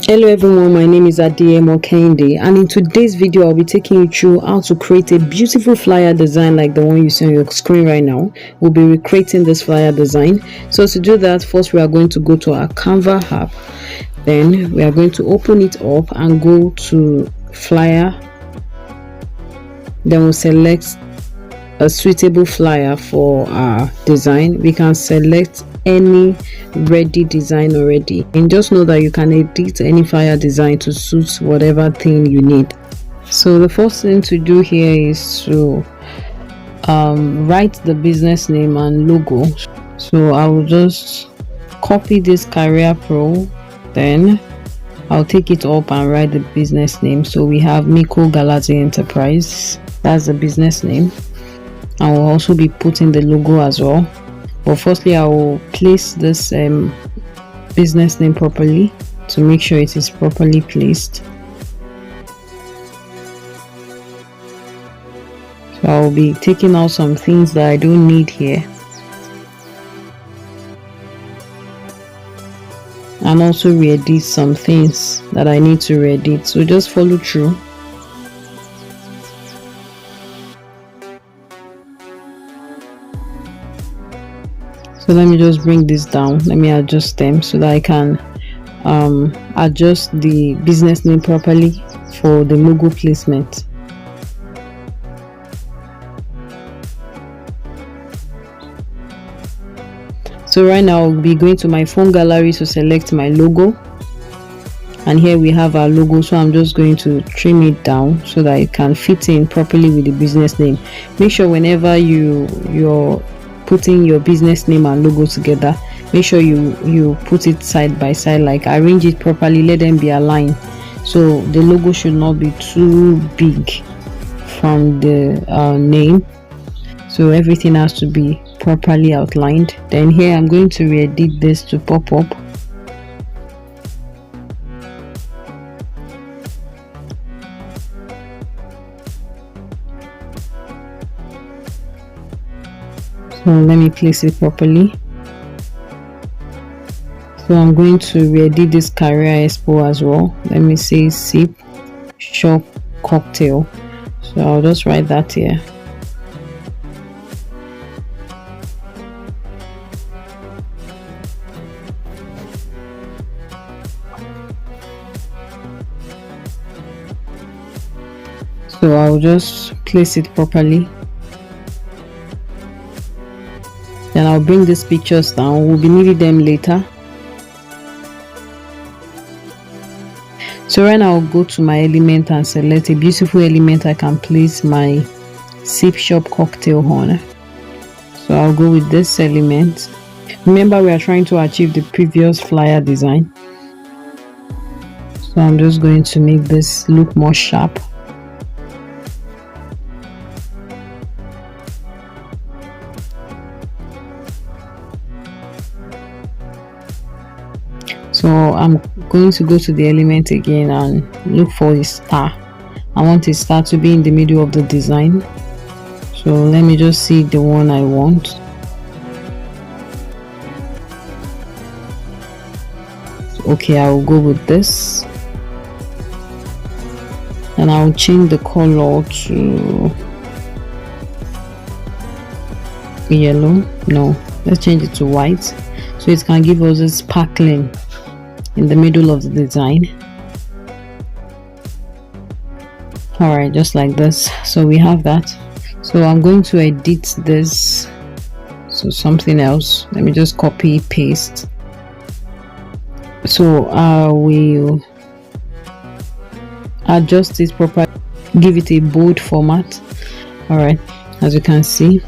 Hello everyone, my name is Adeyemo Kehinde, and in today's video I'll be taking you through how to create a beautiful flyer design like the one you see on your screen right now. We'll be recreating this flyer design. So to do that, first we are going to go to our Canva app. Then we are going to open it up and go to Flyer. Then we'll select a suitable flyer for our design. We can select any ready design already, and just know that you can edit any flyer design to suit whatever thing you need. So the first thing to do here is to write the business name and logo. So I will just copy this career pro, then I'll take it up and write the business name. So we have Miko Galaxy Enterprise, that's the business name. I will also be putting the logo as well, but firstly I will place this business name properly to make sure it is properly placed. So I will be taking out some things that I don't need here, and also re-edit some things that I need to re-edit, so just follow through. So let me just bring this down, let me adjust them so that I can adjust the business name properly for the logo placement. So right now I'll be going to my phone gallery to select my logo, and here we have our logo. So I'm just going to trim it down so that it can fit in properly with the business name. Make sure whenever you're putting your business name and logo together, make sure you put it side by side, like arrange it properly, let them be aligned. So the logo should not be too big from the name, so everything has to be properly outlined. Then here I'm going to re-edit this to pop up. So let me place it properly. So I'm going to re-edit this career expo as well. Let me say sip shop cocktail. So I'll just write that here. So I'll just place it properly. Then I'll bring these pictures down, we'll be needing them later. So right now I'll go to my element and select a beautiful element I can place my sip shop cocktail on. So I'll go with this element. Remember, we are trying to achieve the previous flyer design, so I'm just going to make this look more sharp. So I'm going to go to the element again and look for a star. I want a star to be in the middle of the design, so let me just see the one I want. Okay, I will go with this, and I'll change the color to yellow. No, let's change it to white so it can give us a sparkling in the middle of the design. All right, just like this. So we have that. So I'm going to edit this so something else. Let me just copy paste. So I will adjust it properly, give it a bold format. All right, as you can see.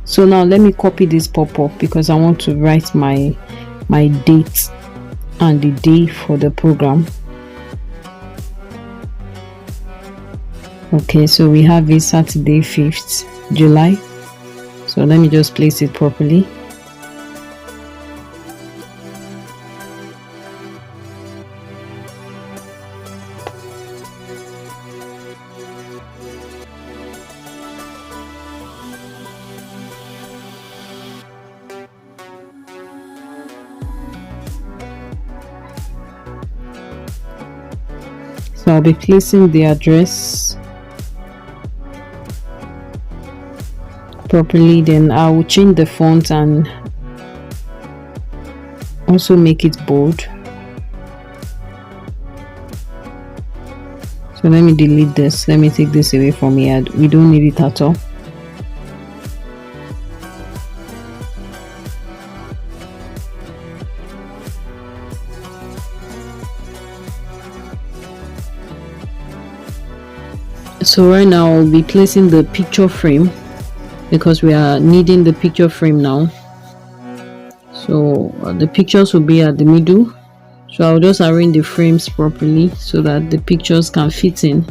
So now let me copy this pop-up because I want to write my date and the day for the program. Okay, so we have a Saturday 5th July. So let me just place it properly. So I'll be placing the address properly, then I will change the font and also make it bold. So let me delete this, let me take this away from here, we don't need it at all. So right now I'll be placing the picture frame because we are needing the picture frame now. So the pictures will be at the middle, so I'll just arrange the frames properly so that the pictures can fit in.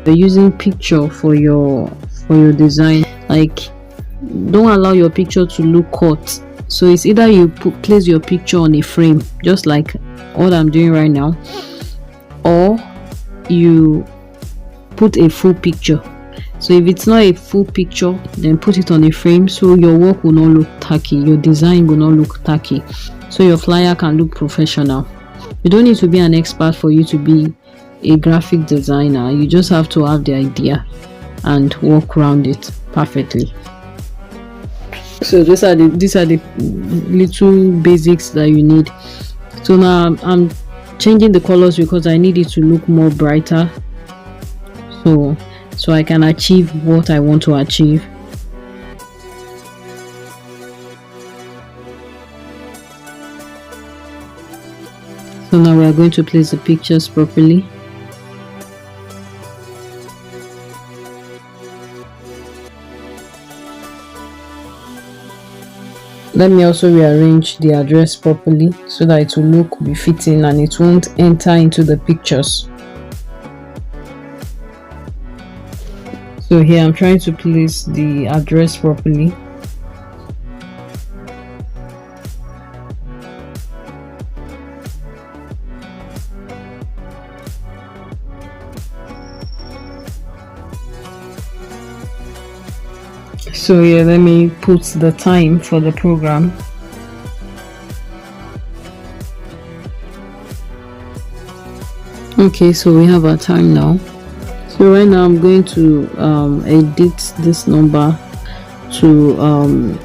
You're using picture for your design, like don't allow your picture to look cut. So it's either you place your picture on a frame just like what I'm doing right now, or you put a full picture. So if it's not a full picture, then put it on a frame so your work will not look tacky, your design will not look tacky, so your flyer can look professional. You don't need to be an expert for you to be a graphic designer. You just have to have the idea and work around it perfectly. So these are the little basics that you need. So now I'm changing the colors because I need it to look more brighter, so I can achieve what I want to achieve. So now we are going to place the pictures properly. Let me also rearrange the address properly so that it will look befitting and it won't enter into the pictures. So here I'm trying to place the address properly. So here, let me put the time for the program. Okay, so we have our time now. So right now I'm going to edit this number to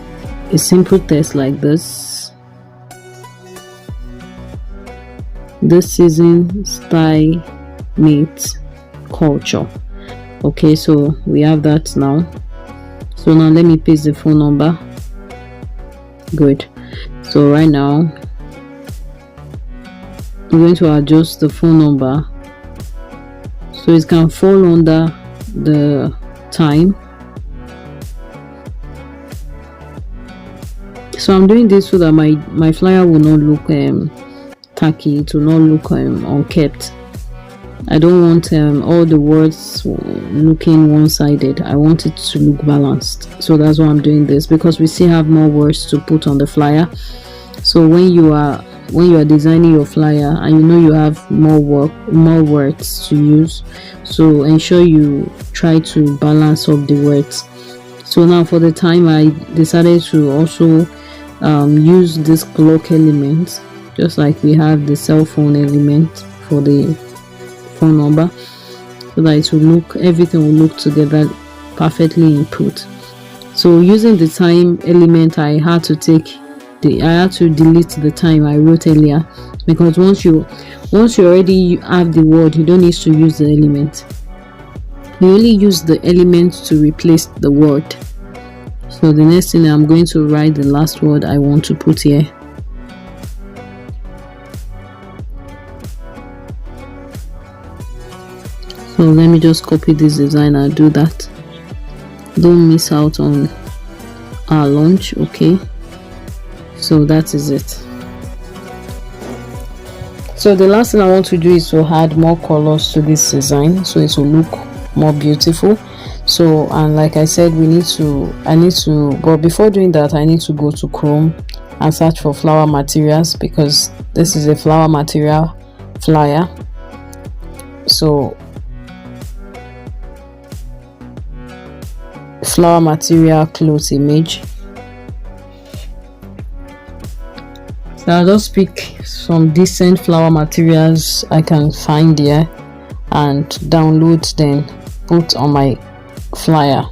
a simple text like this. This season style meets culture. Okay, so we have that now. So now let me paste the phone number. Good. So right now I'm going to adjust the phone number so it can fall under the time. So I'm doing this so that my flyer will not look tacky, it will not look unkept. I don't want all the words looking one-sided. I want it to look balanced. So that's why I'm doing this, because we still have more words to put on the flyer. So when you are designing your flyer and you know you have more words to use, so ensure you try to balance up the words. So now for the time, I decided to also use this clock element, just like we have the cell phone element for the phone number, so that it will look, everything will look together perfectly input. So using the time element, I had to delete the time I wrote earlier, because once you already have the word, you don't need to use the element. You only use the element to replace the word. So the next thing, I'm going to write the last word I want to put here. So let me just copy this design and do that. Don't miss out on our launch. Okay, so that is it. So the last thing I want to do is to add more colors to this design so it will look more beautiful. So, and like I said, but before doing that, I need to go to Chrome and search for flower materials, because this is a flower material flyer. So flower material clothes image. So I'll just pick some decent flower materials I can find here and download, then put on my flyer.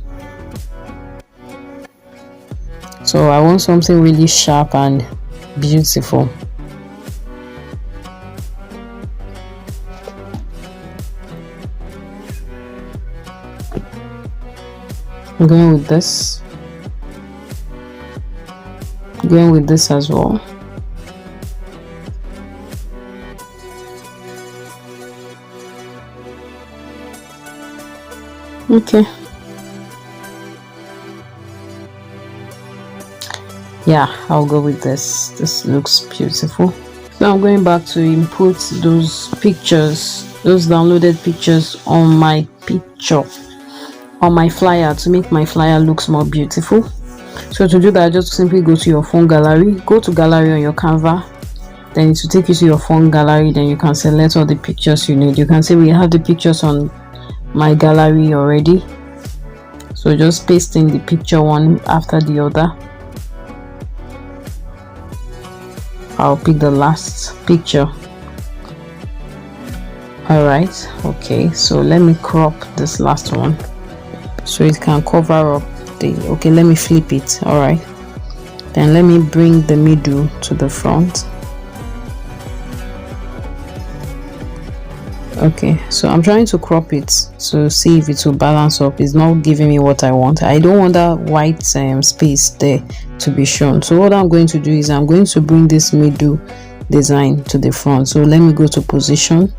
So I want something really sharp and beautiful. I'm going with this. Going with this as well. Okay. Yeah, I'll go with this. This looks beautiful. So I'm going back to input those pictures, those downloaded pictures on my flyer to make my flyer looks more beautiful. So to do that, just simply go to your phone gallery, go to gallery on your Canva, then it will take you to your phone gallery. Then you can select all the pictures you need. You can see we have the pictures on my gallery already, so just paste in the picture one after the other. I'll pick the last picture. All right, okay, so let me crop this last one so it can cover up the, okay, let me flip it. All right, then let me bring the middle to the front. Okay, so I'm trying to crop it to see if it will balance up. It's not giving me what I want. I don't want that white space there to be shown. So what I'm going to do is I'm going to bring this middle design to the front. So let me go to position,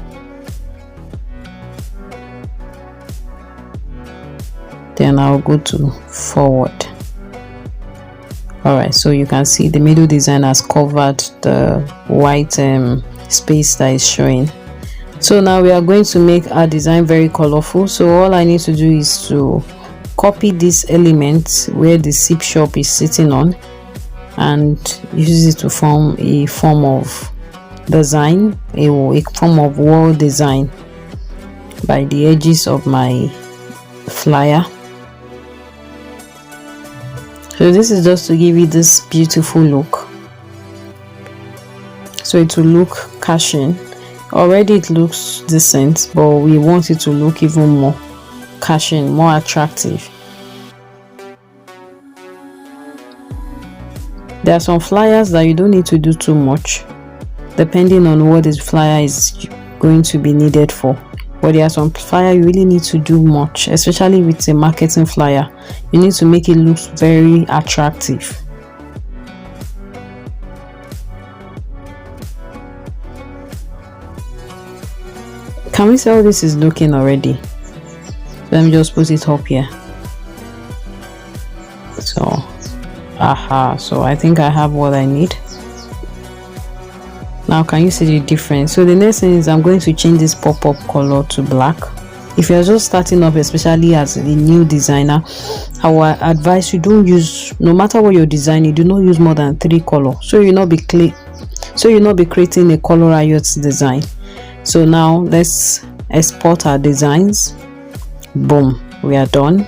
then I'll go to forward. All right, so you can see the middle design has covered the white space that is showing. So now we are going to make our design very colorful. So all I need to do is to copy this element where the zip shop is sitting on and use it to form a form of design, a form of wall design by the edges of my flyer. So this is just to give you this beautiful look, so it will look cashing. Already it looks decent, but we want it to look even more cashing, more attractive. There are some flyers that you don't need to do too much depending on what this flyer is going to be needed for, but there are some flyer you really need to do much, especially with a marketing flyer. You need to make it look very attractive. Can we see how this is looking already? Let me just put it up here. So so I think I have what I need. Now can you see the difference? So the next thing is I'm going to change this pop-up color to black. If you're just starting up, especially as a new designer, I would advise you don't use, no matter what you're designing, do not use more than 3 colors, so you'll not be creating a color riot design. So now let's export our designs. Boom, we are done.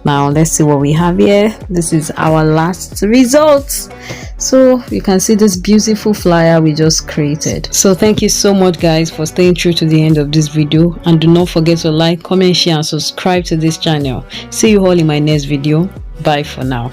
Now let's see what we have here. This is our last result. So you can see this beautiful flyer we just created. So thank you so much guys for staying true to the end of this video, and do not forget to like, comment, share and subscribe to this channel. See you all in my next video. Bye for now.